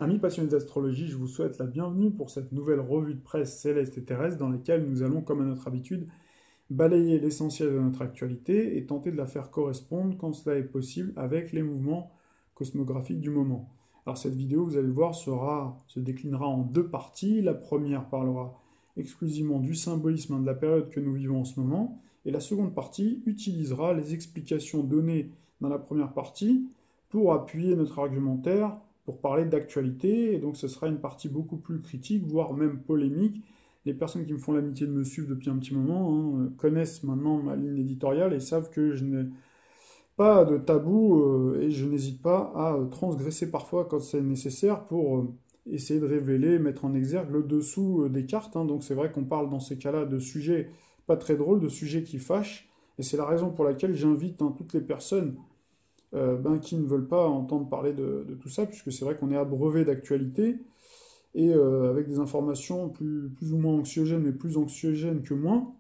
Amis passionnés d'astrologie, je vous souhaite la bienvenue pour cette nouvelle revue de presse céleste et terrestre dans laquelle nous allons, comme à notre habitude, balayer l'essentiel de notre actualité et tenter de la faire correspondre, quand cela est possible, avec les mouvements cosmographiques du moment. Alors cette vidéo, vous allez le voir, se déclinera en deux parties. La première parlera exclusivement du symbolisme de la période que nous vivons en ce moment, et la seconde partie utilisera les explications données dans la première partie pour appuyer notre argumentaire, pour parler d'actualité, et donc ce sera une partie beaucoup plus critique, voire même polémique. Les personnes qui me font l'amitié de me suivre depuis un petit moment connaissent maintenant ma ligne éditoriale et savent que je n'ai pas de tabou et je n'hésite pas à transgresser parfois quand c'est nécessaire pour essayer de révéler, mettre en exergue le dessous des cartes. Donc c'est vrai qu'on parle dans ces cas-là de sujets pas très drôles, de sujets qui fâchent, et c'est la raison pour laquelle j'invite toutes les personnes qui ne veulent pas entendre parler de tout ça, puisque c'est vrai qu'on est abreuvé d'actualité, et avec des informations plus ou moins anxiogènes, mais plus anxiogènes que moins.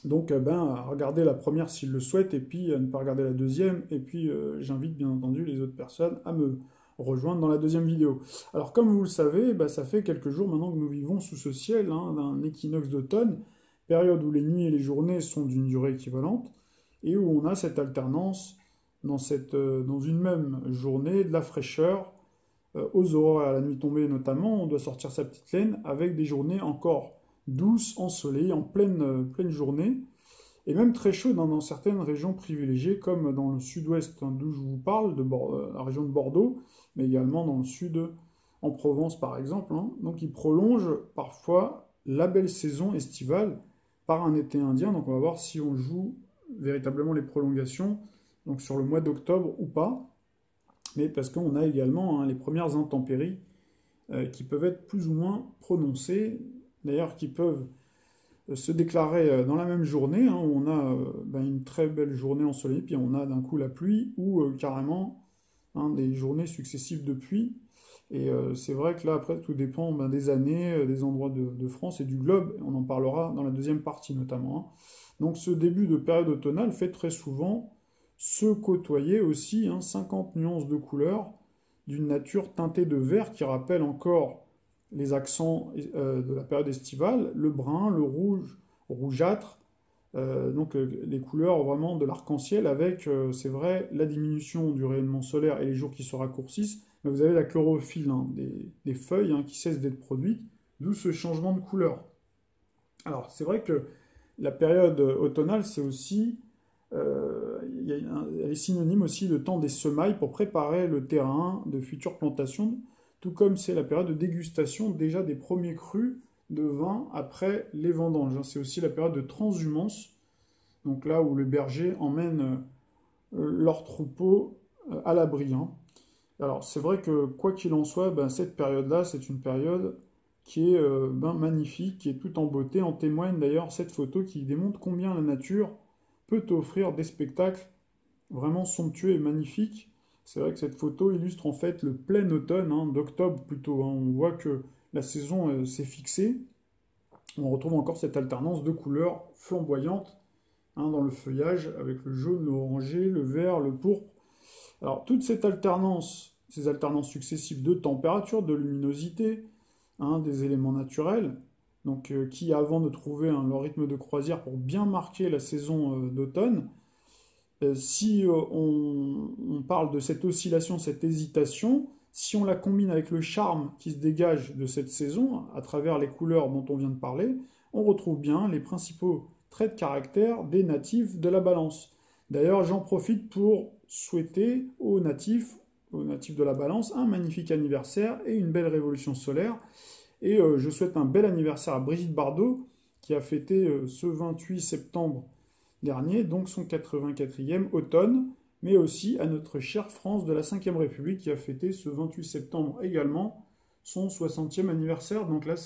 Donc à regarder la première s'ils le souhaitent, et puis à ne pas regarder la deuxième, et puis j'invite bien entendu les autres personnes à me rejoindre dans la deuxième vidéo. Alors comme vous le savez, ça fait quelques jours maintenant que nous vivons sous ce ciel d'un équinoxe d'automne, période où les nuits et les journées sont d'une durée équivalente, et où on a cette alternance dans une même journée, de la fraîcheur, aux aurores et à la nuit tombée notamment, on doit sortir sa petite laine avec des journées encore douces, ensoleillées, en pleine journée, et même très chaudes dans certaines régions privilégiées, comme dans le sud-ouest d'où je vous parle, la région de Bordeaux, mais également dans le sud, en Provence par exemple. Donc il prolonge parfois la belle saison estivale par un été indien, donc on va voir si on joue véritablement les prolongations donc sur le mois d'octobre ou pas, mais parce qu'on a également les premières intempéries qui peuvent être plus ou moins prononcées, d'ailleurs qui peuvent se déclarer dans la même journée, où on a une très belle journée ensoleillée, puis on a d'un coup la pluie, ou carrément des journées successives de pluie. Et c'est vrai que là, après, tout dépend des années, des endroits de France et du globe. On en parlera dans la deuxième partie notamment. Donc ce début de période automnale fait très souvent se côtoyer aussi 50 nuances de couleurs d'une nature teintée de vert qui rappelle encore les accents de la période estivale, le brun, le rouge, rougeâtre, les couleurs vraiment de l'arc-en-ciel avec, c'est vrai, la diminution du rayonnement solaire et les jours qui se raccourcissent, mais vous avez la chlorophylle des feuilles qui cessent d'être produites, d'où ce changement de couleur. Alors c'est vrai que la période automnale, c'est aussi, elle est synonyme aussi de temps des semailles pour préparer le terrain de futures plantations, tout comme c'est la période de dégustation déjà des premiers crus de vin après les vendanges. C'est aussi la période de transhumance, donc là où les bergers emmènent leurs troupeaux à l'abri. Alors c'est vrai que quoi qu'il en soit, cette période-là, c'est une période qui est magnifique, qui est tout en beauté. En témoigne d'ailleurs cette photo qui démontre combien la nature peut offrir des spectacles vraiment somptueux et magnifiques. C'est vrai que cette photo illustre en fait le plein automne, d'octobre plutôt. On voit que la saison s'est fixée. On retrouve encore cette alternance de couleurs flamboyantes dans le feuillage avec le jaune, l'orangé, le vert, le pourpre. Alors toute cette alternance, ces alternances successives de température, de luminosité, des éléments naturels, donc qui avant de trouver leur rythme de croisière pour bien marquer la saison d'automne, si on parle de cette oscillation, cette hésitation, si on la combine avec le charme qui se dégage de cette saison, à travers les couleurs dont on vient de parler, on retrouve bien les principaux traits de caractère des natifs de la Balance. D'ailleurs, j'en profite pour souhaiter aux natifs de la Balance, un magnifique anniversaire et une belle révolution solaire. Et je souhaite un bel anniversaire à Brigitte Bardot, qui a fêté ce 28 septembre dernier, donc son 84e automne, mais aussi à notre chère France de la Ve République, qui a fêté ce 28 septembre également son 60e anniversaire. Donc là,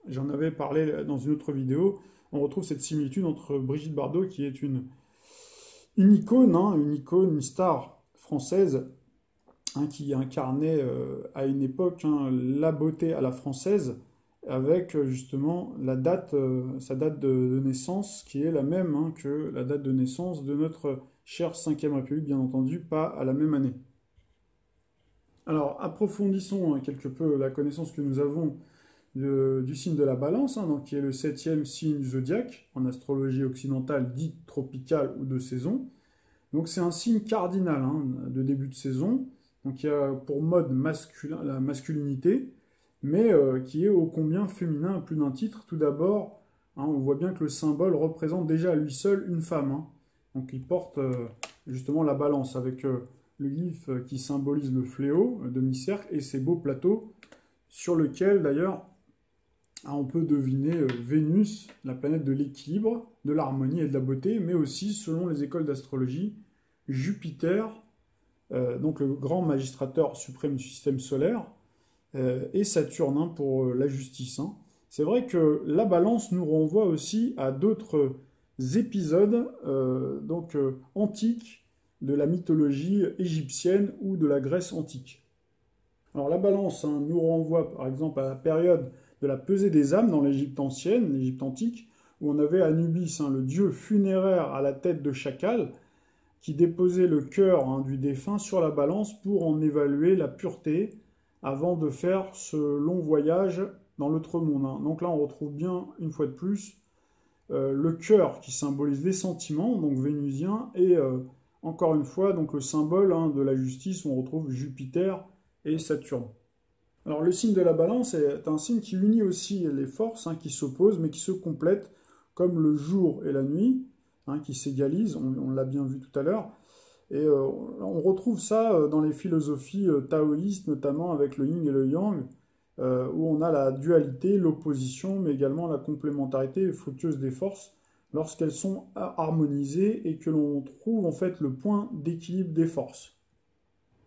j'en avais parlé dans une autre vidéo, on retrouve cette similitude entre Brigitte Bardot, qui est une icône, une star française, qui incarnait à une époque la beauté à la française, avec justement sa date de naissance, qui est la même que la date de naissance de notre chère Ve République, bien entendu, pas à la même année. Alors, approfondissons quelque peu la connaissance que nous avons du signe de la Balance, hein, donc, qui est le 7e signe du zodiaque, en astrologie occidentale dite tropicale ou de saison. Donc c'est un signe cardinal hein, de début de saison, donc il y a pour mode la masculinité, mais qui est ô combien féminin à plus d'un titre. Tout d'abord, hein, on voit bien que le symbole représente déjà à lui seul une femme. Hein. Donc il porte justement la balance avec le glyphe qui symbolise le fléau, le demi-cercle, et ces beaux plateaux sur lesquels d'ailleurs on peut deviner Vénus, la planète de l'équilibre, de l'harmonie et de la beauté, mais aussi, selon les écoles d'astrologie, Jupiter, donc le grand magistrateur suprême du système solaire, et Saturne hein, pour la justice. Hein. C'est vrai que la balance nous renvoie aussi à d'autres épisodes antiques de la mythologie égyptienne ou de la Grèce antique. Alors la balance hein, nous renvoie par exemple à la période de la pesée des âmes dans l'Égypte ancienne, l'Égypte antique, où on avait Anubis, hein, le dieu funéraire à la tête de chacal, qui déposait le cœur hein, du défunt sur la balance pour en évaluer la pureté avant de faire ce long voyage dans l'autre monde. Hein. Donc là, on retrouve bien, une fois de plus, le cœur qui symbolise les sentiments, donc vénusiens, et encore une fois, donc le symbole hein, de la justice, où on retrouve Jupiter et Saturne. Alors le signe de la balance est un signe qui unit aussi les forces hein, qui s'opposent mais qui se complètent comme le jour et la nuit hein, qui s'égalisent, on l'a bien vu tout à l'heure. Et on retrouve ça dans les philosophies taoïstes notamment avec le yin et le yang où on a la dualité, l'opposition mais également la complémentarité fructueuse des forces lorsqu'elles sont harmonisées et que l'on trouve en fait le point d'équilibre des forces.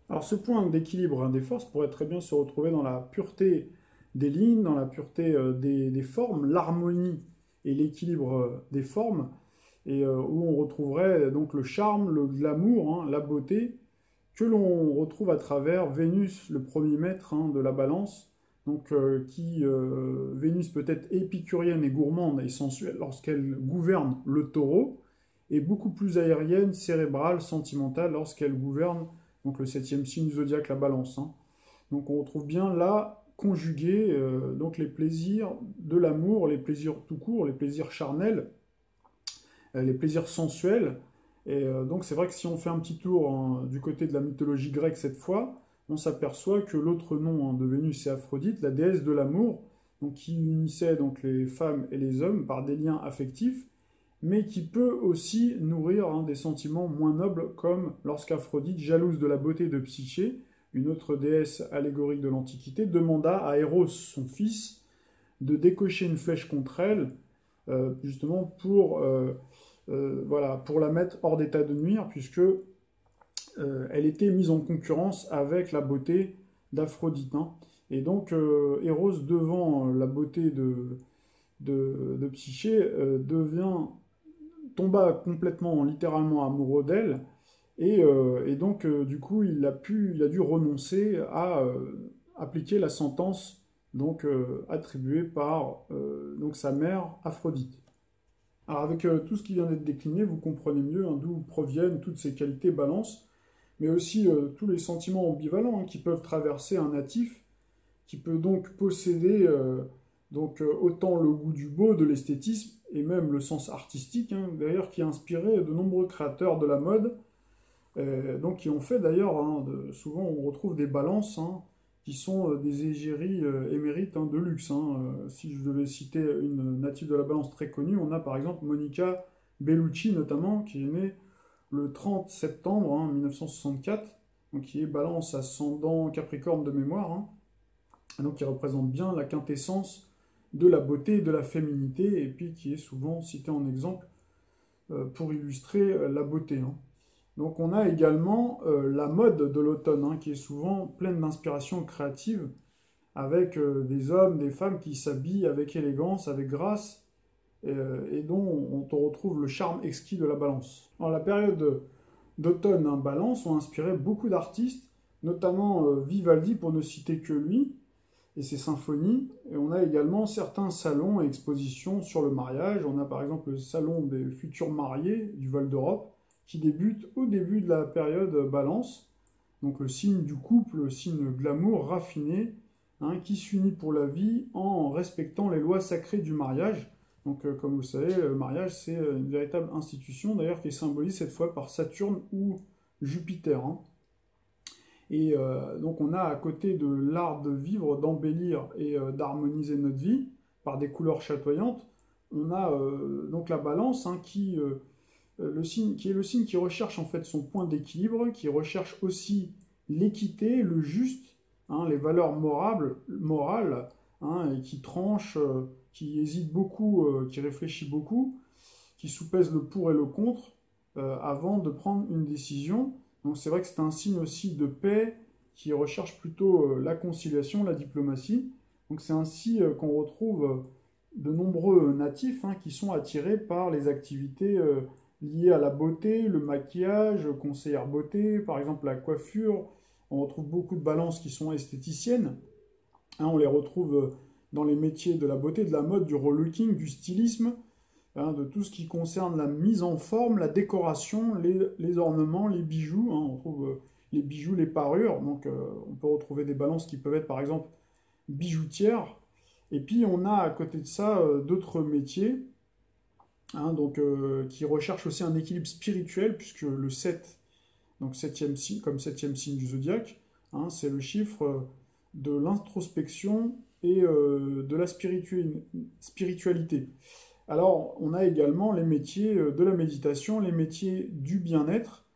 Alors ce point d'équilibre hein, des forces pourrait très bien se retrouver dans la pureté des lignes, dans la pureté des formes, l'harmonie et l'équilibre des formes, et où on retrouverait donc le charme, le glamour, hein, la beauté, que l'on retrouve à travers Vénus, le premier maître hein, de la balance, donc Vénus peut être épicurienne et gourmande et sensuelle lorsqu'elle gouverne le taureau, et beaucoup plus aérienne, cérébrale, sentimentale lorsqu'elle gouverne donc le 7e signe du zodiaque, la balance. Hein. Donc on retrouve bien là conjuguer donc les plaisirs de l'amour, les plaisirs tout court, les plaisirs charnels, les plaisirs sensuels. Et donc c'est vrai que si on fait un petit tour hein, du côté de la mythologie grecque cette fois, on s'aperçoit que l'autre nom hein, de Vénus c'est Aphrodite, la déesse de l'amour, donc qui unissait donc les femmes et les hommes par des liens affectifs, mais qui peut aussi nourrir hein, des sentiments moins nobles, comme lorsqu'Aphrodite, jalouse de la beauté de Psyché, une autre déesse allégorique de l'Antiquité, demanda à Eros, son fils, de décocher une flèche contre elle, justement pour la mettre hors d'état de nuire, puisque elle était mise en concurrence avec la beauté d'Aphrodite. Hein. Et donc, Eros, devant la beauté de Psyché, tomba complètement, littéralement amoureux d'elle, et donc du coup il a dû renoncer à appliquer la sentence donc attribuée par donc sa mère Aphrodite. Alors avec tout ce qui vient d'être décliné, vous comprenez mieux hein, d'où proviennent toutes ces qualités balance, mais aussi tous les sentiments ambivalents hein, qui peuvent traverser un natif, qui peut donc posséder autant le goût du beau, de l'esthétisme, et même le sens artistique, hein, d'ailleurs, qui a inspiré de nombreux créateurs de la mode, donc qui ont fait d'ailleurs, hein, souvent on retrouve des balances, hein, qui sont des égéries émérites hein, de luxe. Hein. Si je devais citer une native de la balance très connue, on a par exemple Monica Bellucci notamment, qui est née le 30 septembre hein, 1964, donc qui est balance ascendant Capricorne de mémoire, hein, donc qui représente bien la quintessence de la beauté et de la féminité, et puis qui est souvent cité en exemple pour illustrer la beauté. Hein. Donc on a également la mode de l'automne, hein, qui est souvent pleine d'inspiration créative, avec des hommes, des femmes qui s'habillent avec élégance, avec grâce, et dont on retrouve le charme exquis de la balance. Alors la période d'automne hein, balance ont inspiré beaucoup d'artistes, notamment Vivaldi pour ne citer que lui, et ses symphonies. Et on a également certains salons et expositions sur le mariage. On a par exemple le salon des futurs mariés du Val d'Europe, qui débute au début de la période Balance, donc le signe du couple, le signe glamour, raffiné, hein, qui s'unit pour la vie en respectant les lois sacrées du mariage. Donc, comme vous le savez, le mariage, c'est une véritable institution, d'ailleurs, qui est symbolisée cette fois par Saturne ou Jupiter, hein. Et donc, on a à côté de l'art de vivre, d'embellir et d'harmoniser notre vie par des couleurs chatoyantes, on a donc la balance, hein, qui est le signe qui recherche en fait son point d'équilibre, qui recherche aussi l'équité, le juste, hein, les valeurs morales, hein, et qui tranche, qui hésite beaucoup, qui réfléchit beaucoup, qui soupèse le pour et le contre avant de prendre une décision. Donc c'est vrai que c'est un signe aussi de paix qui recherche plutôt la conciliation, la diplomatie. Donc c'est ainsi qu'on retrouve de nombreux natifs, hein, qui sont attirés par les activités liées à la beauté, le maquillage, conseillère beauté, par exemple la coiffure. On retrouve beaucoup de balances qui sont esthéticiennes, hein, on les retrouve dans les métiers de la beauté, de la mode, du relooking, du stylisme, hein, de tout ce qui concerne la mise en forme, la décoration, les ornements, les bijoux, hein. On trouve les bijoux, les parures. Donc on peut retrouver des balances qui peuvent être par exemple bijoutières. Et puis on a à côté de ça d'autres métiers, hein, donc, qui recherchent aussi un équilibre spirituel, puisque le 7, donc septième signe, comme septième signe du zodiaque, hein, c'est le chiffre de l'introspection et de la spiritualité. Alors, on a également les métiers de la méditation, les métiers du bien-être.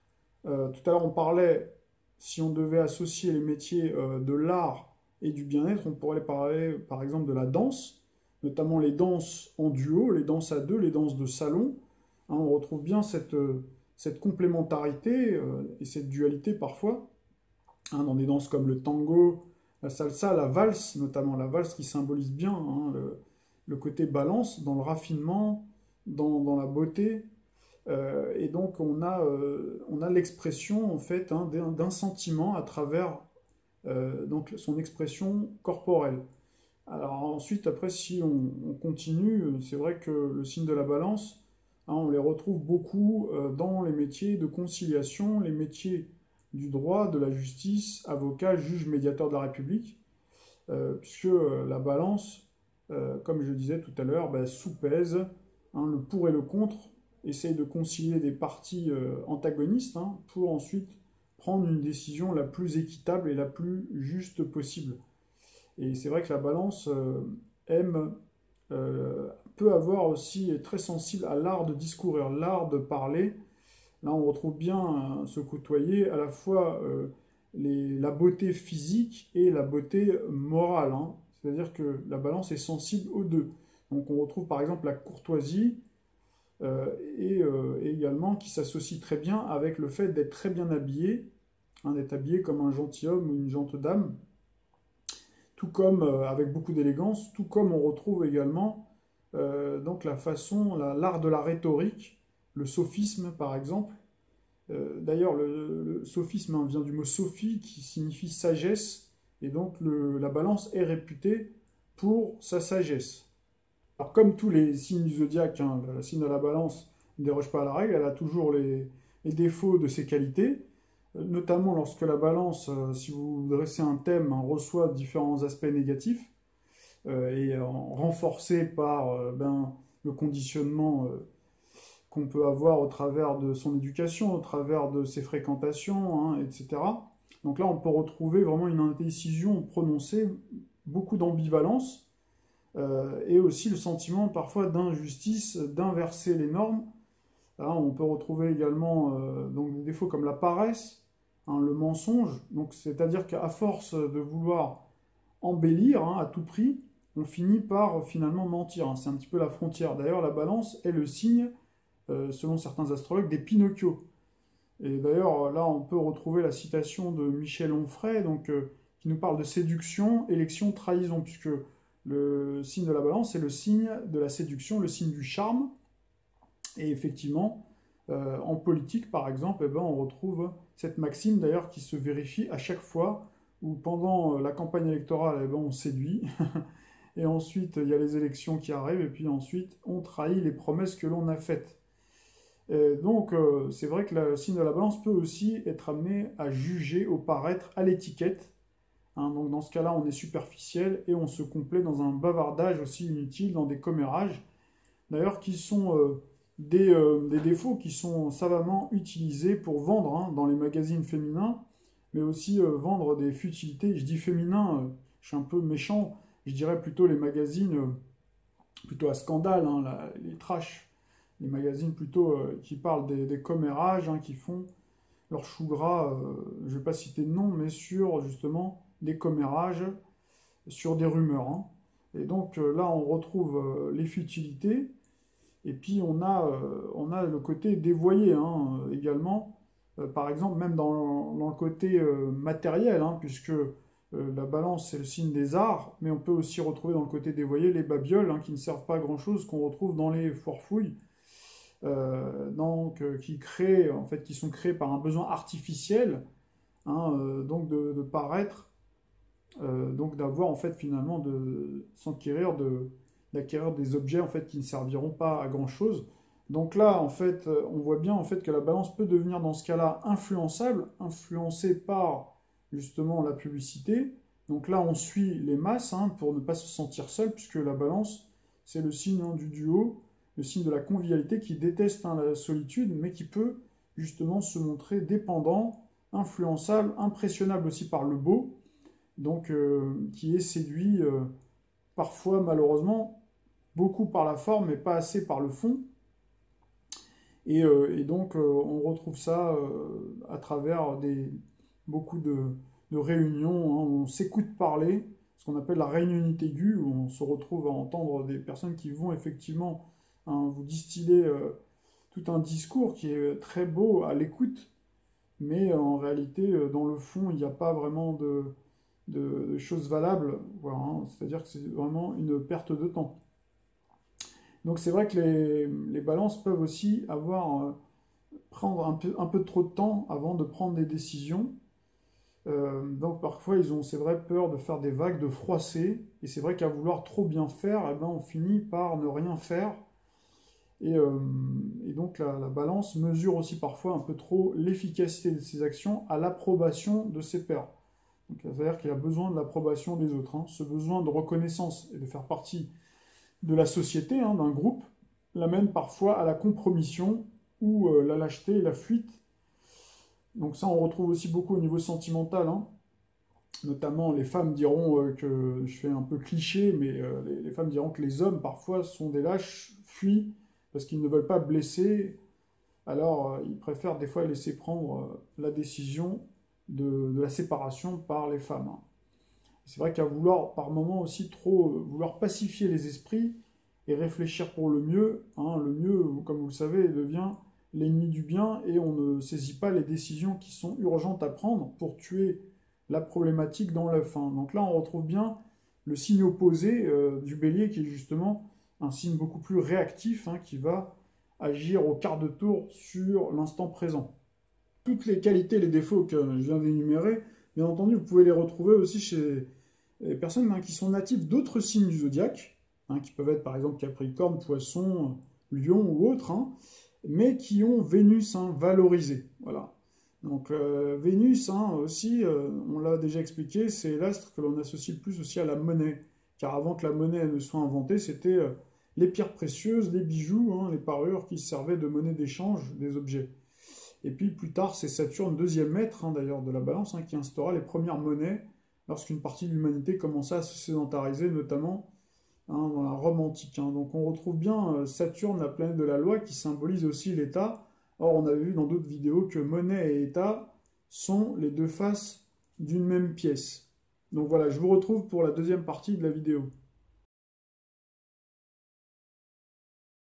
Tout à l'heure, on parlait, si on devait associer les métiers de l'art et du bien-être, on pourrait parler par exemple de la danse, notamment les danses en duo, les danses à deux, les danses de salon. Hein, on retrouve bien cette complémentarité et cette dualité parfois, hein, dans des danses comme le tango, la salsa, la valse, notamment la valse qui symbolise bien, hein, le côté balance dans le raffinement, dans la beauté. Et donc on a l'expression en fait, hein, d'un sentiment à travers donc son expression corporelle. Alors ensuite, après, si on continue, c'est vrai que le signe de la balance, hein, on les retrouve beaucoup dans les métiers de conciliation, les métiers du droit, de la justice, avocat, juge, médiateur de la République, puisque la balance, comme je disais tout à l'heure, bah, soupèse, hein, le pour et le contre, essaye de concilier des parties antagonistes, hein, pour ensuite prendre une décision la plus équitable et la plus juste possible. Et c'est vrai que la balance aime, peut avoir aussi, est très sensible à l'art de discourir, l'art de parler. Là, on retrouve bien se côtoyer à la fois la beauté physique et la beauté morale, hein. C'est-à-dire que la balance est sensible aux deux. Donc on retrouve par exemple la courtoisie et également qui s'associe très bien avec le fait d'être très bien habillé, hein, d'être habillé comme un gentilhomme ou une gentille-dame, tout comme avec beaucoup d'élégance, tout comme on retrouve également donc la façon, l'art de la rhétorique, le sophisme par exemple. D'ailleurs, le sophisme, hein, vient du mot sophie qui signifie sagesse, et donc la balance est réputée pour sa sagesse. Alors, comme tous les signes du zodiaque, hein, le signe de la balance ne déroge pas à la règle, elle a toujours les défauts de ses qualités, notamment lorsque la balance, si vous dressez un thème, hein, reçoit différents aspects négatifs, et renforcés par le conditionnement qu'on peut avoir au travers de son éducation, au travers de ses fréquentations, hein, etc. Donc là, on peut retrouver vraiment une indécision prononcée, beaucoup d'ambivalence, et aussi le sentiment parfois d'injustice, d'inverser les normes. Là, on peut retrouver également donc des défauts comme la paresse, hein, le mensonge, donc c'est-à-dire qu'à force de vouloir embellir, hein, à tout prix, on finit par finalement mentir, hein. C'est un petit peu la frontière. D'ailleurs, la balance est le signe, selon certains astrologues, des Pinocchio. Et d'ailleurs, là, on peut retrouver la citation de Michel Onfray, donc, qui nous parle de séduction, élection, trahison, puisque le signe de la balance est le signe de la séduction, le signe du charme. Et effectivement, en politique, par exemple, eh ben, on retrouve cette maxime, d'ailleurs, qui se vérifie à chaque fois où, pendant la campagne électorale, eh ben, on séduit. Et ensuite, il y a les élections qui arrivent, et puis ensuite, on trahit les promesses que l'on a faites. Et donc, c'est vrai que le signe de la balance peut aussi être amené à juger au paraître, à l'étiquette. Hein. Donc, dans ce cas-là, on est superficiel et on se complaît dans un bavardage aussi inutile, dans des commérages, d'ailleurs, qui sont des défauts qui sont savamment utilisés pour vendre hein, dans les magazines féminins, mais aussi vendre des futilités. Je dis féminin, je suis un peu méchant, je dirais plutôt les magazines plutôt à scandale, hein, les trash, les magazines plutôt qui parlent des commérages, hein, qui font leur chou gras, je ne vais pas citer de nom, mais sur justement des commérages, sur des rumeurs. Hein. Et donc là, on retrouve les futilités, et puis on a le côté dévoyé hein, également, par exemple même dans le côté matériel, hein, puisque la balance c'est le signe des arts, mais on peut aussi retrouver dans le côté dévoyé les babioles hein, qui ne servent pas à grand-chose, qu'on retrouve dans les foire-fouilles, qui créent, en fait, qui sont créés par un besoin artificiel, hein, donc de paraître, donc d'avoir en fait finalement de s'enquérir d'acquérir des objets en fait qui ne serviront pas à grand chose. Donc là en fait on voit bien en fait que la balance peut devenir dans ce cas-là influençable, influencée par justement la publicité. Donc là on suit les masses hein, pour ne pas se sentir seul, puisque la balance c'est le signe hein, du duo, le signe de la convivialité qui déteste hein, la solitude, mais qui peut justement se montrer dépendant, influençable, impressionnable aussi par le beau, donc qui est séduit parfois malheureusement beaucoup par la forme et pas assez par le fond. Et donc on retrouve ça à travers beaucoup de réunions hein, où on s'écoute parler, ce qu'on appelle la réunionnite aiguë, où on se retrouve à entendre des personnes qui vont effectivement hein, vous distiller tout un discours qui est très beau à l'écoute, mais en réalité, dans le fond, il n'y a pas vraiment de choses valables, voilà, hein, c'est-à-dire que c'est vraiment une perte de temps. Donc c'est vrai que les balances peuvent aussi prendre un peu trop de temps avant de prendre des décisions. Donc parfois ils ont, c'est vrai, peur de faire des vagues, de froisser. Et c'est vrai qu'à vouloir trop bien faire, eh ben, on finit par ne rien faire. Et donc la balance mesure aussi parfois un peu trop l'efficacité de ses actions à l'approbation de ses pairs. C'est-à-dire qu'il a besoin de l'approbation des autres. Hein. Ce besoin de reconnaissance et de faire partie de la société, hein, d'un groupe, l'amène parfois à la compromission ou la lâcheté et la fuite. Donc ça, on retrouve aussi beaucoup au niveau sentimental. Hein. Notamment, les femmes diront que, je fais un peu cliché, mais les femmes diront que les hommes, parfois, sont des lâches, fuient, parce qu'ils ne veulent pas blesser. Alors, ils préfèrent des fois laisser prendre la décision de la séparation par les femmes. Hein. C'est vrai qu'à vouloir, par moments aussi, trop vouloir pacifier les esprits et réfléchir pour hein, le mieux, comme vous le savez, devient l'ennemi du bien, et on ne saisit pas les décisions qui sont urgentes à prendre pour tuer la problématique dans l'œuf. Hein. Donc là, on retrouve bien le signe opposé du bélier, qui est justement un signe beaucoup plus réactif, hein, qui va agir au quart de tour sur l'instant présent. Toutes les qualités et les défauts que je viens d'énumérer, bien entendu, vous pouvez les retrouver aussi chez les personnes hein, qui sont natives d'autres signes du zodiaque, hein, qui peuvent être par exemple Capricorne, Poisson, Lion ou autres, hein, mais qui ont Vénus hein, valorisé. Voilà. Donc Vénus hein, aussi, on l'a déjà expliqué, c'est l'astre que l'on associe le plus aussi à la monnaie. Car avant que la monnaie ne soit inventée, c'était les pierres précieuses, les bijoux, hein, les parures qui servaient de monnaie d'échange des objets. Et puis plus tard, c'est Saturne, deuxième maître hein, d'ailleurs de la balance, hein, qui instaura les premières monnaies lorsqu'une partie de l'humanité commença à se sédentariser, notamment hein, dans la Rome antique. Hein. Donc on retrouve bien Saturne, la planète de la loi, qui symbolise aussi l'État. Or, on avait vu dans d'autres vidéos que monnaie et État sont les deux faces d'une même pièce. Donc voilà, je vous retrouve pour la deuxième partie de la vidéo.